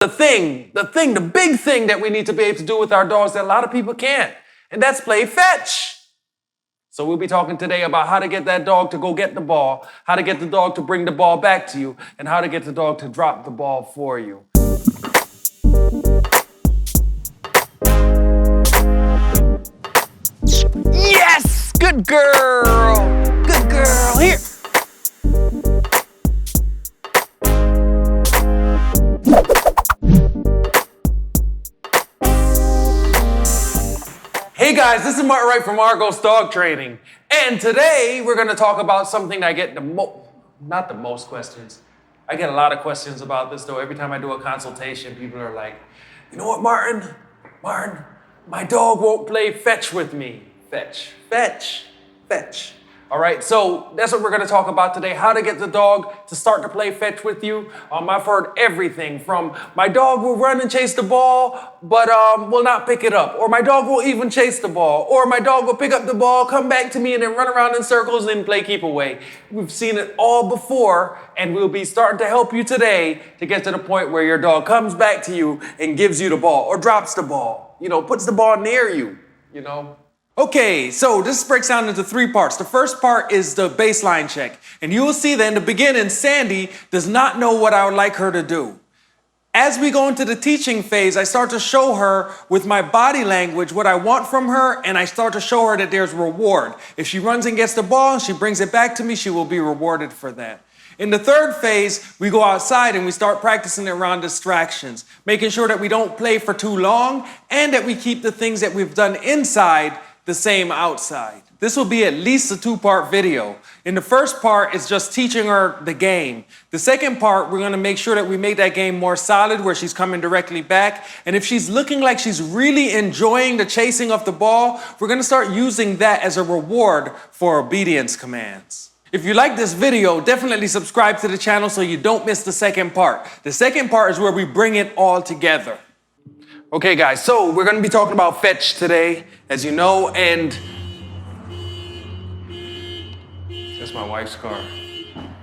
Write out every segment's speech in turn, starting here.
The big thing that we need to be able to do with our dogs that a lot of people can't, and that's play fetch. So we'll be talking today about how to get that dog to go get the ball, how to get the dog to bring the ball back to you, and how to get the dog to drop the ball for you. Yes! Good girl! Good girl! Here! Hey guys, this is Martin Wright from Argos Dog Training. And today we're gonna talk about something I get not the most questions. I get a lot of questions about this though. Every time I do a consultation, people are like, you know what, Martin, my dog won't play fetch with me. Fetch, fetch, fetch. All right, so that's what we're gonna talk about today, how to get the dog to start to play fetch with you. I've heard everything from my dog will run and chase the ball, but will not pick it up. Or my dog will even chase the ball. Or my dog will pick up the ball, come back to me, and then run around in circles and play keep away. We've seen it all before, and we'll be starting to help you today to get to the point where your dog comes back to you and gives you the ball, or drops the ball, puts the ball near you, Okay, so this breaks down into 3 parts. The first part is the baseline check. And you will see that in the beginning, Sandy does not know what I would like her to do. As we go into the teaching phase, I start to show her with my body language what I want from her, and I start to show her that there's reward. If she runs and gets the ball and she brings it back to me, she will be rewarded for that. In the third phase, we go outside and we start practicing around distractions, making sure that we don't play for too long and that we keep the things that we've done inside the same outside. This will be at least a 2-part video. In the first part, it's just teaching her the game. The second part, we're gonna make sure that we make that game more solid where she's coming directly back. And if she's looking like she's really enjoying the chasing of the ball, we're gonna start using that as a reward for obedience commands. If you like this video, definitely subscribe to the channel so you don't miss the second part. The second part is where we bring it all together. Okay guys, so we're gonna be talking about fetch today, as you know, and that's my wife's car.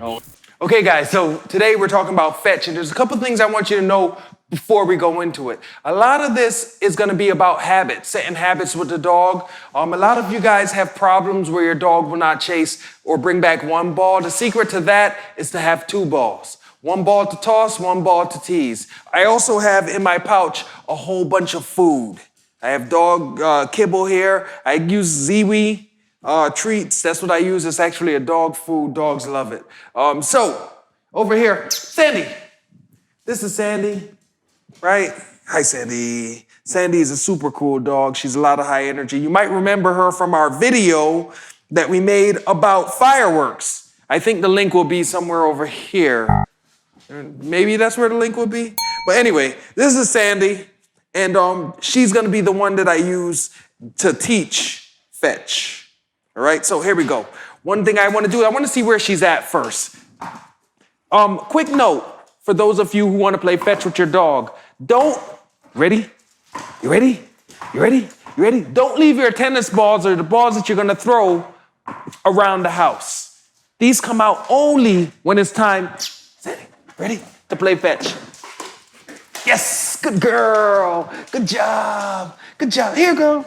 Oh. Okay guys, so today we're talking about fetch, and there's a couple things I want you to know before we go into it. A lot of this is gonna be about habits, setting habits with the dog. A lot of you guys have problems where your dog will not chase or bring back one ball. The secret to that is to have 2 balls. 1 ball to toss, 1 ball to tease. I also have in my pouch a whole bunch of food. I have dog kibble here. I use Ziwi treats. That's what I use. It's actually a dog food. Dogs love it. So over here, Sandy. This is Sandy, right? Hi, Sandy. Sandy is a super cool dog. She's a lot of high energy. You might remember her from our video that we made about fireworks. I think the link will be somewhere over here. Maybe that's where the link will be. But anyway, this is Sandy, and she's gonna be the one that I use to teach fetch. All right, so here we go. One thing I wanna do, I wanna see where she's at first. Quick note for those of you who wanna play fetch with your dog. Ready? You ready? You ready? You ready? Don't leave your tennis balls or the balls that you're gonna throw around the house. These come out only when it's time. Ready to play fetch? Yes, good girl. Good job. Good job. Here you go.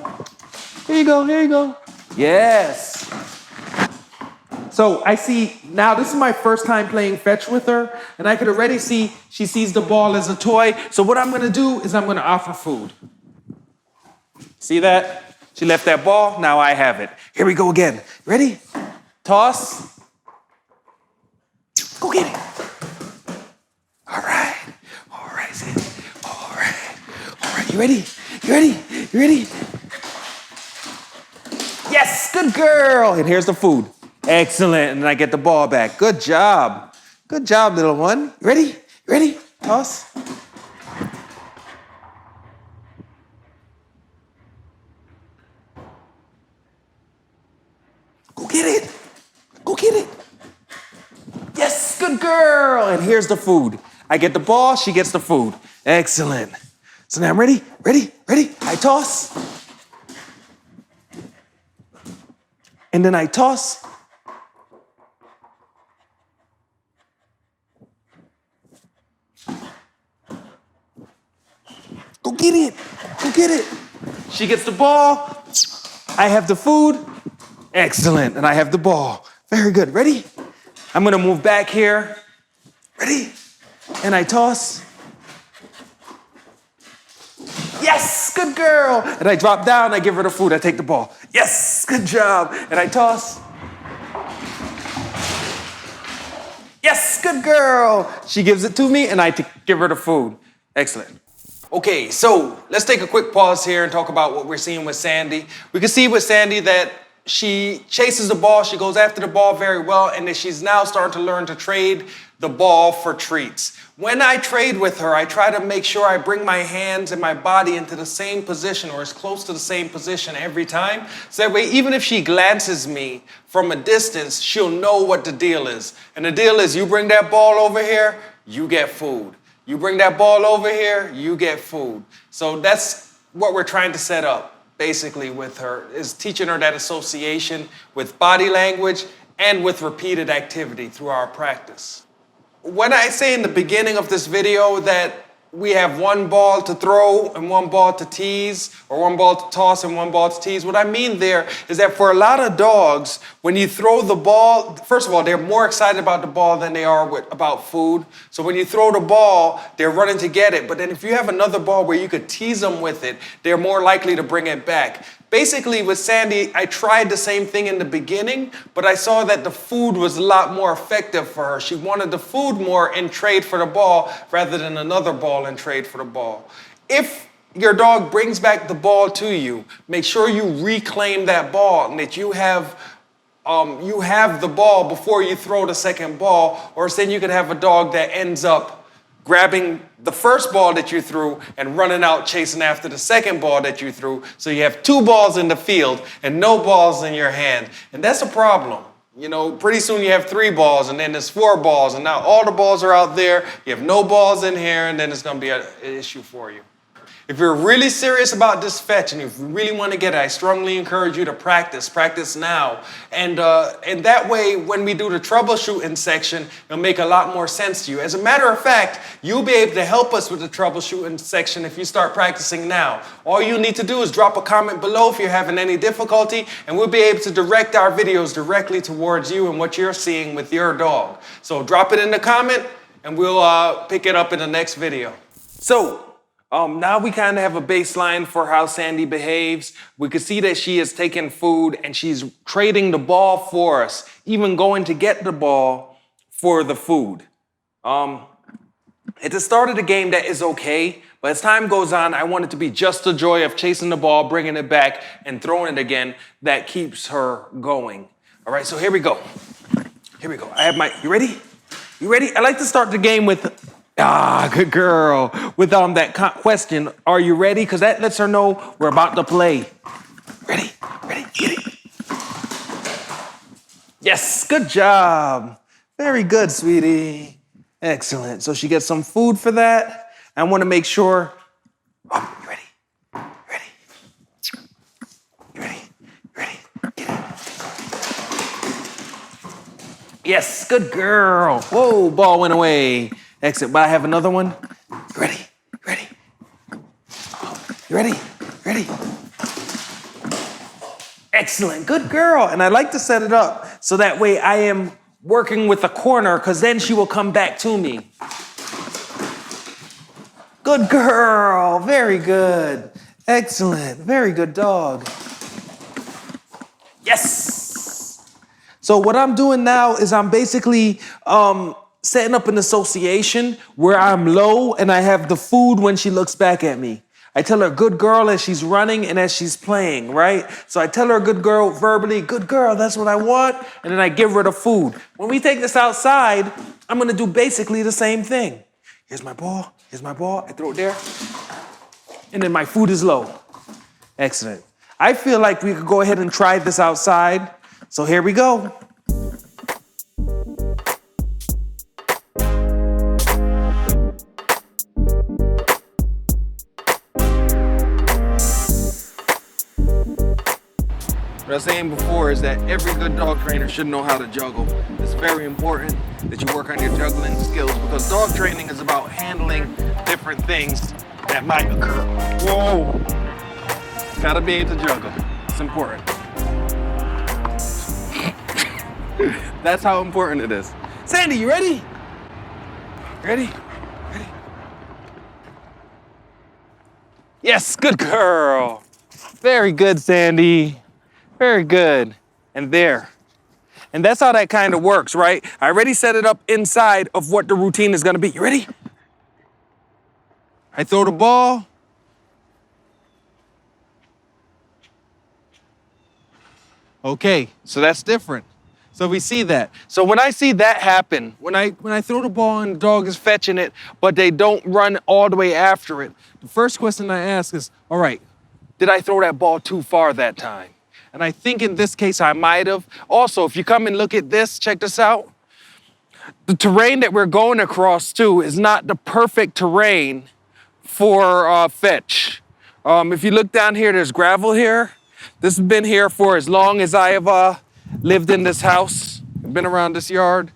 Here you go. Here you go. Yes. So I see now this is my first time playing fetch with her, and I could already see she sees the ball as a toy. So what I'm gonna do is I'm gonna offer food. See that? She left that ball. Now I have it. Here we go again. Ready? Toss. Go get it. All right, Sandy. All right. You ready? You ready? You ready? Yes, good girl. And here's the food. Excellent. And I get the ball back. Good job. Good job, little one. You ready? You ready? Toss. Go get it. Go get it. Yes, good girl. And here's the food. I get the ball, she gets the food. Excellent. So now I'm ready, ready, ready. I toss. And then I toss. Go get it. Go get it. She gets the ball. I have the food. Excellent. And I have the ball. Very good. Ready? I'm going to move back here. Ready? And I toss. Yes, good girl. And I drop down, I give her the food, I take the ball. Yes, good job. And I toss. Yes, good girl. She gives it to me and I give her the food. Excellent. Okay, so let's take a quick pause here and talk about what we're seeing with Sandy. We can see with Sandy that she chases the ball, she goes after the ball very well, and that she's now starting to learn to trade the ball for treats. When I trade with her, I try to make sure I bring my hands and my body into the same position or as close to the same position every time. So that way, even if she glances me from a distance, she'll know what the deal is. And the deal is, you bring that ball over here, you get food. You bring that ball over here, you get food. So that's what we're trying to set up, basically, with her, is teaching her that association with body language and with repeated activity through our practice. When I say in the beginning of this video that we have one ball to throw and one ball to tease, or one ball to toss and one ball to tease, what I mean there is that for a lot of dogs, when you throw the ball, first of all, they're more excited about the ball than they are about food. So when you throw the ball, they're running to get it. But then if you have another ball where you could tease them with it, they're more likely to bring it back. Basically, with Sandy, I tried the same thing in the beginning, but I saw that the food was a lot more effective for her. She wanted the food more in trade for the ball rather than another ball in trade for the ball. If your dog brings back the ball to you, make sure you reclaim that ball and that you have the ball before you throw the second ball, or then you could have a dog that ends up grabbing the first ball that you threw and running out chasing after the second ball that you threw. So you have 2 balls in the field and no balls in your hand. And that's a problem. You know, pretty soon you have 3 balls and then there's 4 balls and now all the balls are out there. You have no balls in here and then it's going to be an issue for you. If you're really serious about this fetch and if you really want to get it, I strongly encourage you to practice now. And that way, when we do the troubleshooting section, it'll make a lot more sense to you. As a matter of fact, you'll be able to help us with the troubleshooting section if you start practicing now. All you need to do is drop a comment below if you're having any difficulty, and we'll be able to direct our videos directly towards you and what you're seeing with your dog. So drop it in the comment, and we'll pick it up in the next video. So, now we kind of have a baseline for how Sandy behaves. We can see that she is taking food and she's trading the ball for us, even going to get the ball for the food. At the start of the game, that is okay, but as time goes on, I want it to be just the joy of chasing the ball, bringing it back, and throwing it again that keeps her going. All right, so here we go. Here we go. You ready? You ready? I like to start the game with, good girl. With that question, are you ready? Because that lets her know we're about to play. Ready? Ready? Get it. Yes, good job. Very good, sweetie. Excellent. So she gets some food for that. I want to make sure. Oh, you ready? You ready? You ready? You ready? Get it. Yes, good girl. Whoa, ball went away. Excellent. But I have another one. You ready? You ready? You ready? Ready? Excellent. Good girl. And I like to set it up so that way I am working with a corner because then she will come back to me. Good girl. Very good. Excellent. Very good dog. Yes. So what I'm doing now is I'm basically setting up an association where I'm low and I have the food when she looks back at me. I tell her good girl as she's running and as she's playing, right? So I tell her good girl verbally, good girl, that's what I want. And then I give her the food. When we take this outside, I'm going to do basically the same thing. Here's my ball. Here's my ball. I throw it there. And then my food is low. Excellent. I feel like we could go ahead and try this outside. So here we go. What I was saying before is that every good dog trainer should know how to juggle. It's very important that you work on your juggling skills because dog training is about handling different things that might occur. Whoa. Gotta be able to juggle. It's important. That's how important it is. Sandy, you ready? Ready? Ready? Yes, good girl. Very good, Sandy. Very good. And there. And that's how that kind of works, right? I already set it up inside of what the routine is gonna be. You ready? I throw the ball. Okay, so that's different. So we see that. So when I see that happen, when I throw the ball and the dog is fetching it, but they don't run all the way after it, the first question I ask is, all right, did I throw that ball too far that time? And I think in this case I might have. Also, if you come and look at this, check this out. The terrain that we're going across too is not the perfect terrain for fetch. If you look down here, there's gravel here. This has been here for as long as I have lived in this house, been around this yard.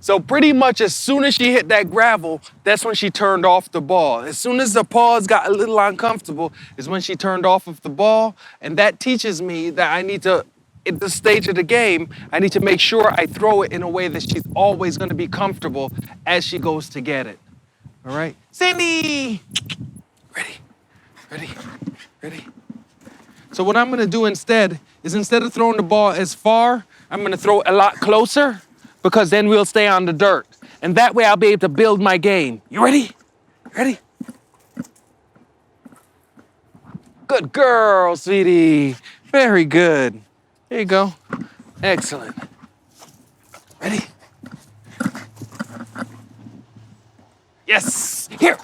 So pretty much as soon as she hit that gravel, that's when she turned off the ball. As soon as the paws got a little uncomfortable is when she turned off of the ball. And that teaches me that I need to, at this stage of the game, I need to make sure I throw it in a way that she's always gonna be comfortable as she goes to get it. All right? Sandy! Ready, ready, ready. So what I'm gonna do instead is instead of throwing the ball as far, I'm gonna throw it a lot closer because then we'll stay on the dirt. And that way I'll be able to build my game. You ready? Ready? Good girl, sweetie. Very good. There you go. Excellent. Ready? Yes, here.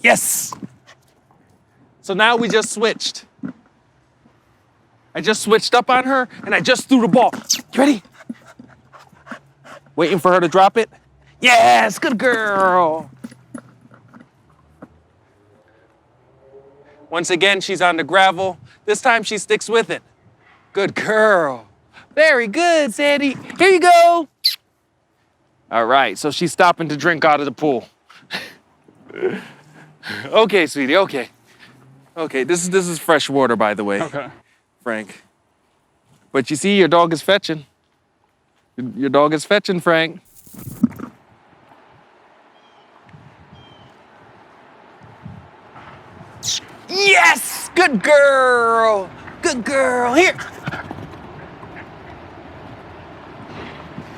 Yes. So now we just switched. I just switched up on her and I just threw the ball. You ready? Waiting for her to drop it. Yes, good girl. Once again, she's on the gravel. This time she sticks with it. Good girl. Very good, Sandy. Here you go. All right, so she's stopping to drink out of the pool. Okay, sweetie, okay. Okay, this is fresh water, by the way. Okay. Frank. But you see, your dog is fetching. Your dog is fetching, Frank. Yes! Good girl! Good girl! Here!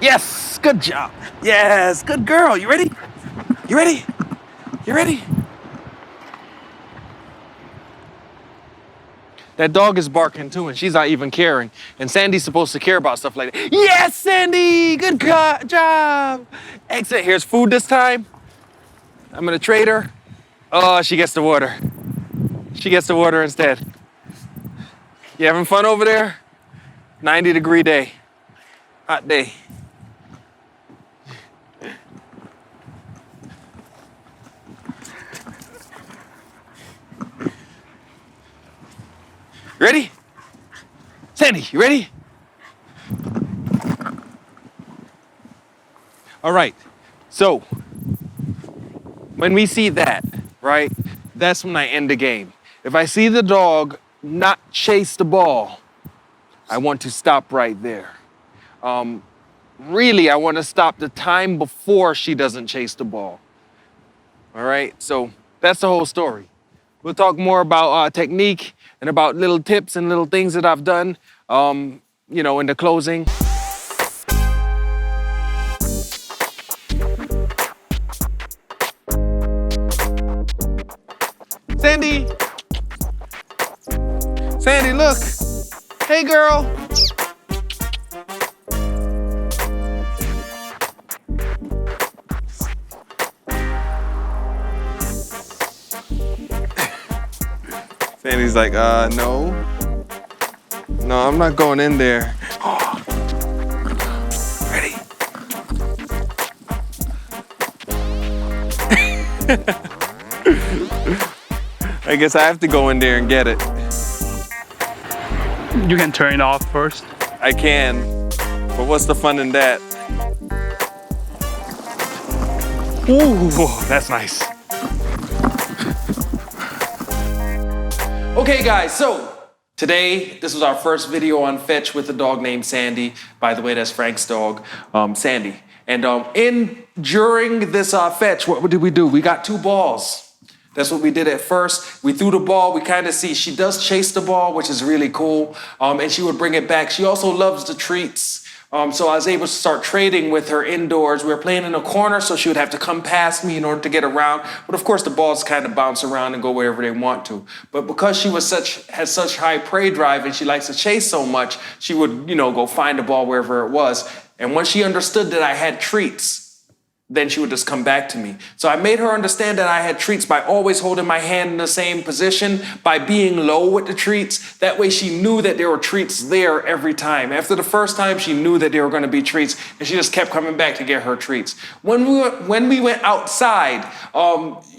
Yes! Good job! Yes! Good girl! You ready? You ready? You ready? That dog is barking too, and she's not even caring. And Sandy's supposed to care about stuff like that. Yes, Sandy! Good job! Excellent. Here's food this time. I'm gonna trade her. Oh, she gets the water. She gets the water instead. You having fun over there? 90-degree day. Hot day. Ready? Sandy, you ready? All right, so when we see that, right, that's when I end the game. If I see the dog not chase the ball, I want to stop right there. Really, I want to stop the time before she doesn't chase the ball. All right, so that's the whole story. We'll talk more about technique and about little tips and little things that I've done, you know, in the closing. Sandy! Sandy, look! Hey, girl! Sandy's like, no. No, I'm not going in there. Oh. Ready? I guess I have to go in there and get it. You can turn it off first. I can, but what's the fun in that? Ooh, that's nice. Okay guys, so today, this was our first video on fetch with a dog named Sandy. By the way, that's Frank's dog, Sandy. And during this fetch, what did we do? We got 2 balls. That's what we did at first. We threw the ball. We kind of see she does chase the ball, which is really cool. And she would bring it back. She also loves the treats. So I was able to start trading with her indoors. We were playing in a corner, so she would have to come past me in order to get around. But of course, the balls kind of bounce around and go wherever they want to. But because she has such high prey drive and she likes to chase so much, she would, go find the ball wherever it was. And once she understood that I had treats, then she would just come back to me. So I made her understand that I had treats by always holding my hand in the same position, by being low with the treats. That way she knew that there were treats there every time. After the first time, she knew that there were gonna be treats, and she just kept coming back to get her treats. When we went outside,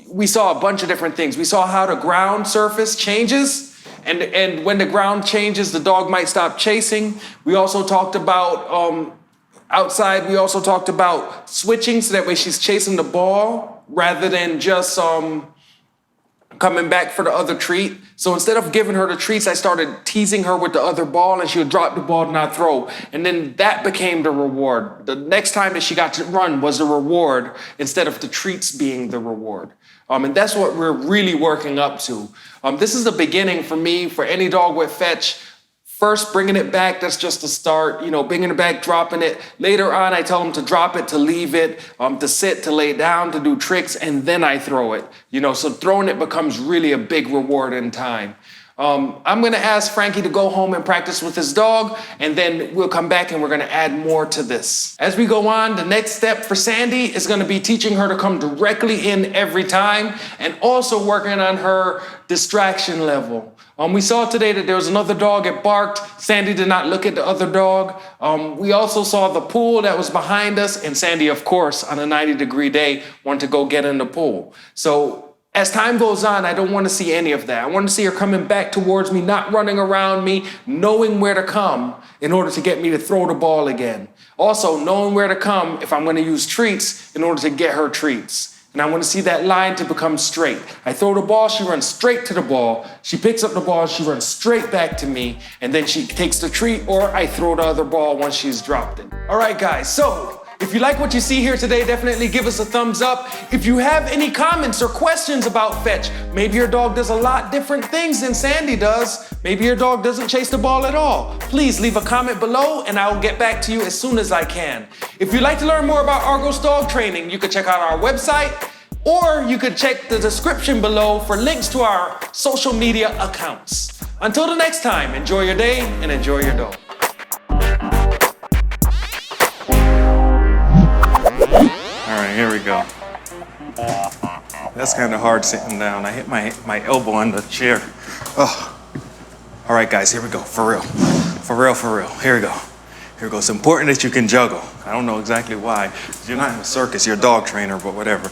we saw a bunch of different things. We saw how the ground surface changes, and when the ground changes, the dog might stop chasing. We also talked about outside, we also talked about switching so that way she's chasing the ball rather than just coming back for the other treat. So instead of giving her the treats, I started teasing her with the other ball, and she would drop the ball and not throw. And then that became the reward. The next time that she got to run was the reward instead of the treats being the reward. And that's what we're really working up to. This is the beginning for me, for any dog with fetch. First, bringing it back, that's just the start. Bringing it back, dropping it. Later on, I tell them to drop it, to leave it, to sit, to lay down, to do tricks, and then I throw it. So throwing it becomes really a big reward in time. I'm gonna ask Frankie to go home and practice with his dog, and then we'll come back and we're gonna add more to this. As we go on, the next step for Sandy is gonna be teaching her to come directly in every time, and also working on her distraction level. We saw today that there was another dog that barked. Sandy did not look at the other dog. We also saw the pool that was behind us, and Sandy, of course, on a 90-degree day, wanted to go get in the pool. So as time goes on, I don't want to see any of that. I want to see her coming back towards me, not running around me, knowing where to come in order to get me to throw the ball again. Also, knowing where to come if I'm going to use treats in order to get her treats. And I want to see that line to become straight. I throw the ball, she runs straight to the ball. She picks up the ball, she runs straight back to me, and then she takes the treat, or I throw the other ball once she's dropped it. All right, guys, so if you like what you see here today, definitely give us a thumbs up. If you have any comments or questions about fetch, maybe your dog does a lot different things than Sandy does. Maybe your dog doesn't chase the ball at all. Please leave a comment below and I will get back to you as soon as I can. If you'd like to learn more about Argos dog training, you can check out our website, or you could check the description below for links to our social media accounts. Until the next time, enjoy your day and enjoy your dog. All right, here we go. That's kind of hard sitting down. I hit my elbow on the chair. Oh. All right, guys, here we go. For real. For real, for real. Here we go. Here we go. It's important that you can juggle. I don't know exactly why. You're not in a circus, you're a dog trainer, but whatever.